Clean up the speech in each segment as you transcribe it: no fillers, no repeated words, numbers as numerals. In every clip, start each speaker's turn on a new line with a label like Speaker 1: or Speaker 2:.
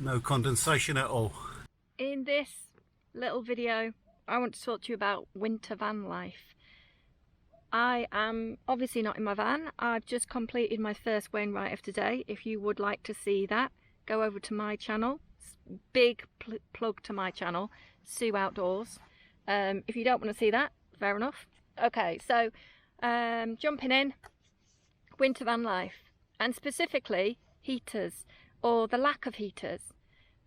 Speaker 1: No condensation at all.
Speaker 2: In this little video, I want to talk to you about winter van life. I am obviously not in my van. I've just completed my first Wainwright of today. If you would like to see that, go over to my channel. Big plug to my channel, Sioux Outdoors. If you don't want to see that, fair enough. Okay, so jumping in, winter van life, and specifically heaters, or the lack of heaters.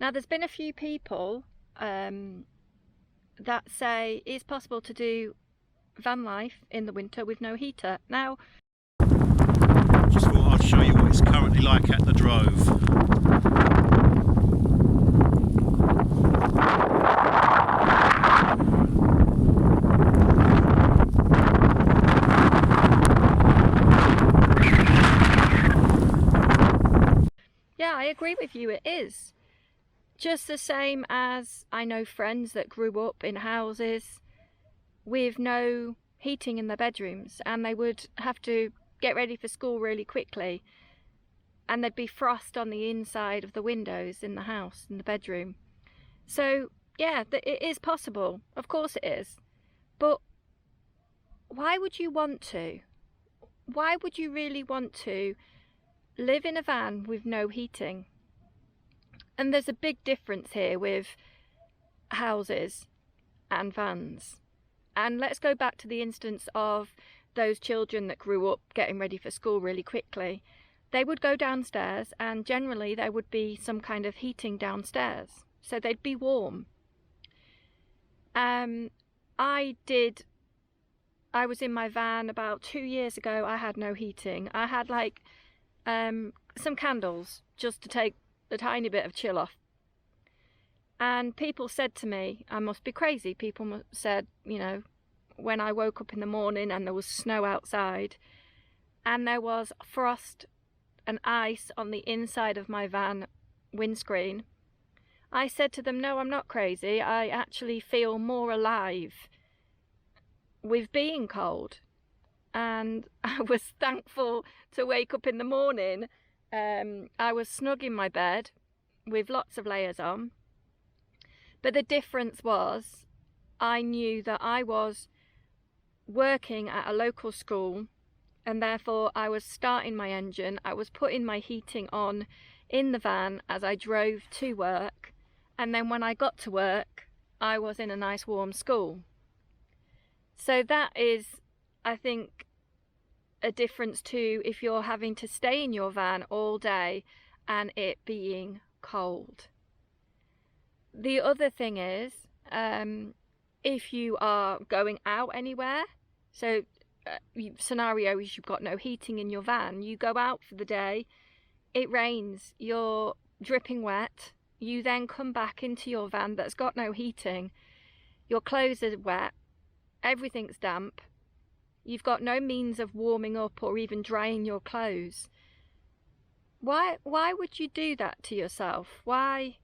Speaker 2: Now, there's been a few people that say it's possible to do van life in the winter with no heater. Now,
Speaker 1: just thought I'd show you what it's currently like at the Drove.
Speaker 2: yeah, I agree with you, it is. Just the same as I know friends that grew up in houses with no heating in their bedrooms, and they would have to get ready for school really quickly, and there'd be frost on the inside of the windows in the house, in the bedroom. So yeah, it is possible, of course it is, but why would you want to? Why would you really want to live in a van with no heating? And there's a big difference here with houses and vans. And let's go back to the instance of those children that grew up getting ready for school really quickly. They would go downstairs, and generally there would be some kind of heating downstairs, so they'd be warm. I was in my van about 2 years ago. I had no heating. I had like some candles just to take a tiny bit of chill off. And people said to me, I must be crazy. People said, you know, when I woke up in the morning and there was snow outside and there was frost and ice on the inside of my van windscreen, I said to them, no, I'm not crazy. I actually feel more alive with being cold. And I was thankful to wake up in the morning. I was snug in my bed with lots of layers on. But the difference was, I knew that I was working at a local school, and therefore I was starting my engine. I was putting my heating on in the van as I drove to work. And then when I got to work, I was in a nice warm school. So that is, I think, a difference to if you're having to stay in your van all day and it being cold. The other thing is, if you are going out anywhere, so scenario is you've got no heating in your van, you go out for the day, it rains, you're dripping wet, you then come back into your van that's got no heating, your clothes are wet, everything's damp, you've got no means of warming up or even drying your clothes. Why would you do that to yourself? Why?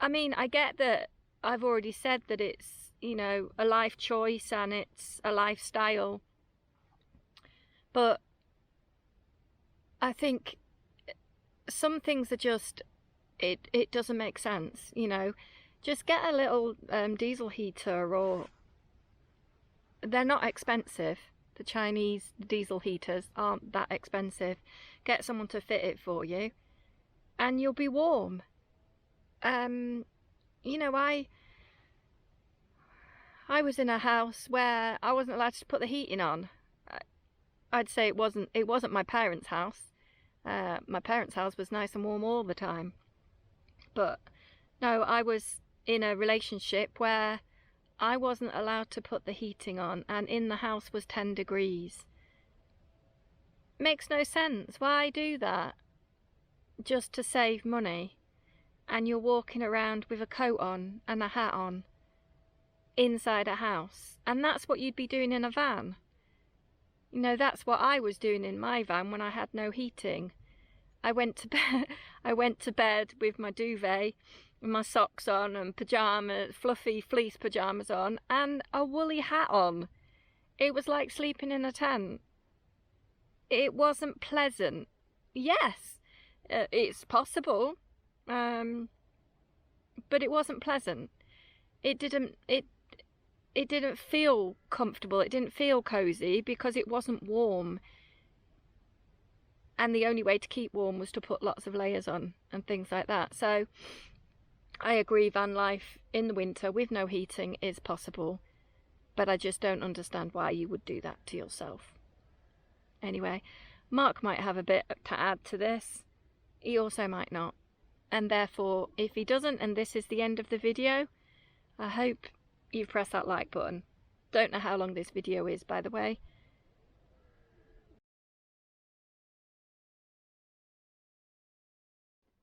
Speaker 2: I mean, I get that I've already said that it's, you know, a life choice and it's a lifestyle, but I think some things are just, it doesn't make sense, you know. Just get a little diesel heater, or they're not expensive. The Chinese diesel heaters aren't that expensive. Get someone to fit it for you and you'll be warm. You know, I was in a house where I wasn't allowed to put the heating on. I'd say it wasn't my parents' house. My parents' house was nice and warm all the time. But no, I was in a relationship where I wasn't allowed to put the heating on, and in the house was 10 degrees. Makes no sense. Why do that? Just to save money. And you're walking around with a coat on and a hat on inside a house, and that's what you'd be doing in a van. You know, that's what I was doing in my van when I had no heating. I went to bed with my duvet, with my socks on and pajamas, fluffy fleece pajamas on, and a woolly hat on. It was like sleeping in a tent. It wasn't pleasant. Yes, It's possible, but it wasn't pleasant. It didn't feel comfortable. It didn't feel cozy because it wasn't warm. And the only way to keep warm was to put lots of layers on and things like that. So I agree, van life in the winter with no heating is possible, but I just don't understand why you would do that to yourself. Anyway, Mark might have a bit to add to this. He also might not. And therefore, if he doesn't, and this is the end of the video, I hope you press that like button. Don't know how long this video is, by the way.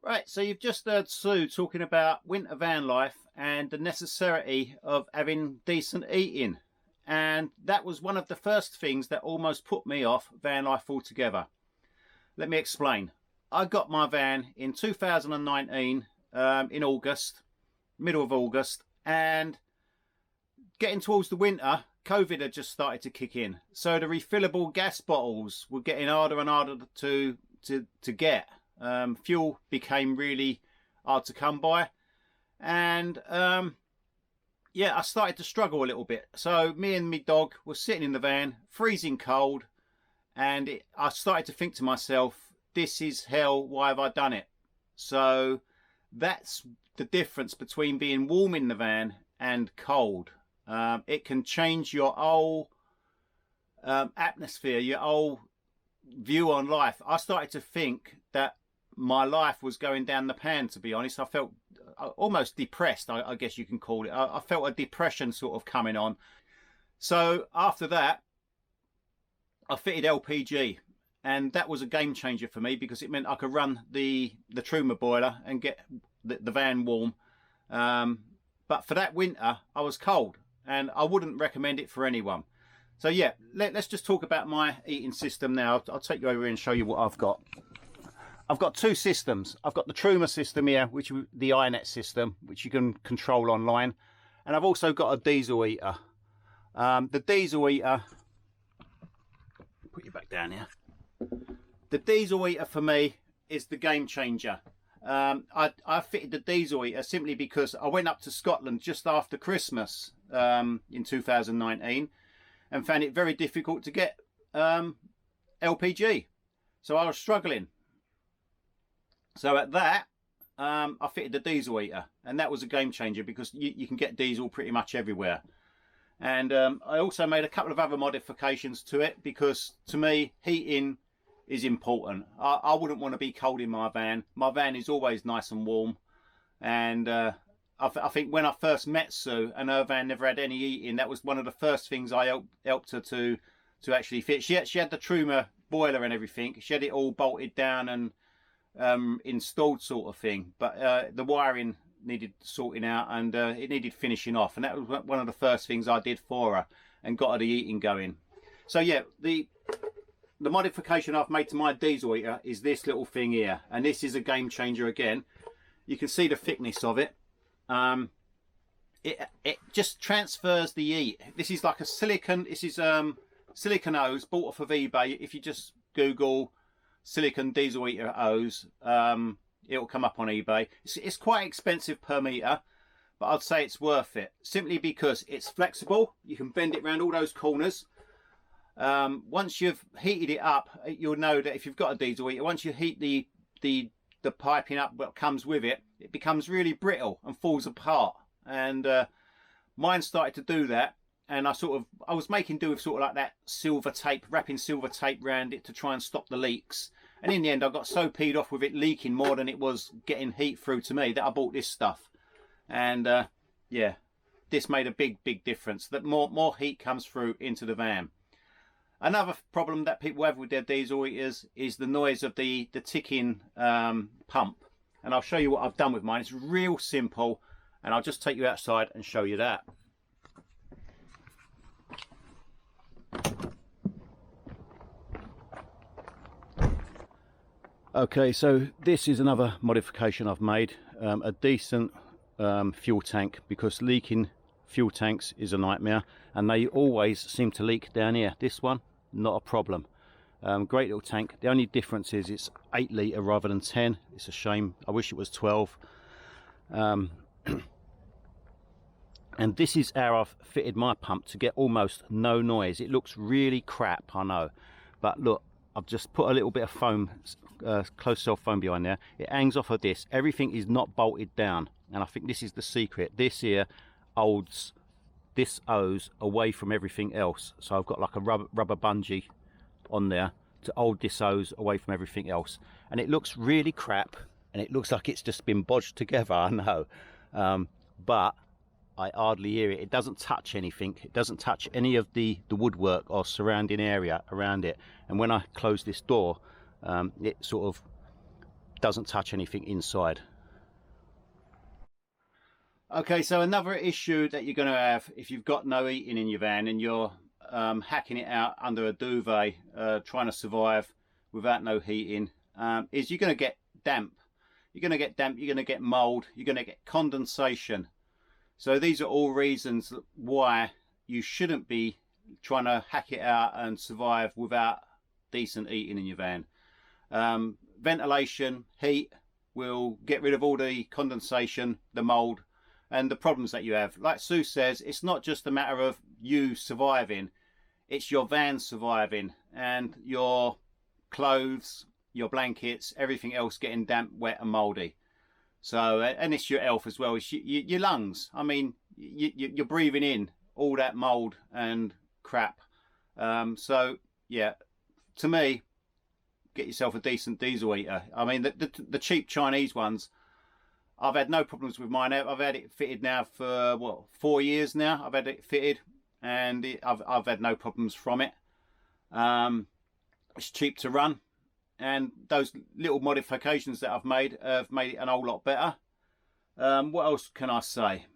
Speaker 3: Right, so you've just heard Sue talking about winter van life and the necessity of having decent eating. And that was one of the first things that almost put me off van life altogether. Let me explain. I got my van in 2019 in August, middle of August, and getting towards the winter, COVID had just started to kick in. So the refillable gas bottles were getting harder and harder to get. Fuel became really hard to come by, and yeah, I started to struggle a little bit. So me and my dog were sitting in the van, freezing cold, and I started to think to myself, this is hell, why have I done it? So that's the difference between being warm in the van and cold. It can change your whole atmosphere, your whole view on life. I started to think that my life was going down the pan, to be honest. I felt almost depressed, I guess you can call it. I felt a depression sort of coming on. So after that, I fitted LPG, and that was a game changer for me because it meant I could run the Truma boiler and get the van warm. But for that winter, I was cold, and I wouldn't recommend it for anyone. So yeah, let's just talk about my eating system now. I'll take you over here and show you what I've got. I've got two systems. I've got the Truma system here, which is the iNet system, which you can control online. And I've also got a diesel eater. The diesel eater, put you back down here. The diesel eater for me is the game changer. I fitted the diesel eater simply because I went up to Scotland just after Christmas in 2019 and found it very difficult to get LPG. So I was struggling. So at that, I fitted the diesel eater, and that was a game changer because you can get diesel pretty much everywhere. And I also made a couple of other modifications to it because to me, heating is important. I wouldn't want to be cold in my van. My van is always nice and warm. And I think when I first met Sue and her van never had any heating, that was one of the first things I helped her to actually fit. She had the Truma boiler and everything. She had it all bolted down and installed sort of thing, but the wiring needed sorting out, and it needed finishing off, and that was one of the first things I did for her and got her the heating going. So yeah, the modification I've made to my diesel heater is this little thing here, and this is a game changer again. You can see the thickness of it. It just transfers the heat. This is like a silicon, this is silicon hose bought off of eBay. If you just Google silicon diesel heater hose, it'll come up on eBay. It's quite expensive per meter, but I'd say it's worth it simply because it's flexible. You can bend it around all those corners. Once you've heated it up, you'll know that if you've got a diesel heater, once you heat the piping up that comes with it, it becomes really brittle and falls apart. And mine started to do that. And I was making do with sort of like that silver tape, wrapping silver tape around it to try and stop the leaks. And in the end, I got so peed off with it leaking more than it was getting heat through to me that I bought this stuff. And yeah, this made a big difference. That more heat comes through into the van. Another problem that people have with their diesel heaters is the noise of the ticking pump. And I'll show you what I've done with mine. It's real simple, and I'll just take you outside and show you that. Okay, so this is another modification I've made, a decent fuel tank, because leaking fuel tanks is a nightmare, and they always seem to leak down here. This one, not a problem. Great little tank. The only difference is it's 8 litre rather than 10. It's a shame. I wish it was 12. And this is how I've fitted my pump to get almost no noise. It looks really crap, I know, but look, I've just put a little bit of foam, closed cell foam behind there. It hangs off of this. Everything is not bolted down, and I think this is the secret. This here holds this hose away from everything else. So I've got like a rubber bungee on there to hold this hose away from everything else. And it looks really crap, and it looks like it's just been bodged together, I know. But I hardly hear it. It doesn't touch anything. It doesn't touch any of the woodwork or surrounding area around it. And when I close this door, it sort of doesn't touch anything inside. Okay, so another issue that you're going to have if you've got no heating in your van and you're hacking it out under a duvet, trying to survive without no heating, is you're going to get damp. You're going to get damp, you're going to get mold, you're going to get condensation. So these are all reasons why you shouldn't be trying to hack it out and survive without decent heating in your van. Ventilation, heat will get rid of all the condensation, the mold, and the problems that you have. Like Sioux says, it's not just a matter of you surviving, it's your van surviving, and your clothes, your blankets, everything else getting damp, wet and mouldy. So, and it's your health as well, it's your lungs. I mean, you're breathing in all that mold and crap. So yeah, to me, get yourself a decent diesel heater. I mean, the cheap Chinese ones, I've had no problems with mine. I've had it fitted now for what, 4 years now. I've had it fitted, and I've had no problems from it. It's cheap to run, and those little modifications that I've made have made it an whole lot better. What else can I say?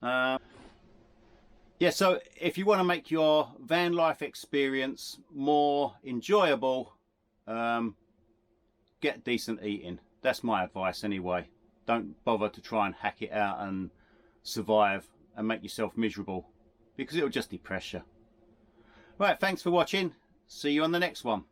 Speaker 3: Yeah, so if you want to make your van life experience more enjoyable, get decent eating. That's my advice anyway. Don't bother to try and hack it out and survive and make yourself miserable, because it'll just depress you. Right, thanks for watching. See you on the next one.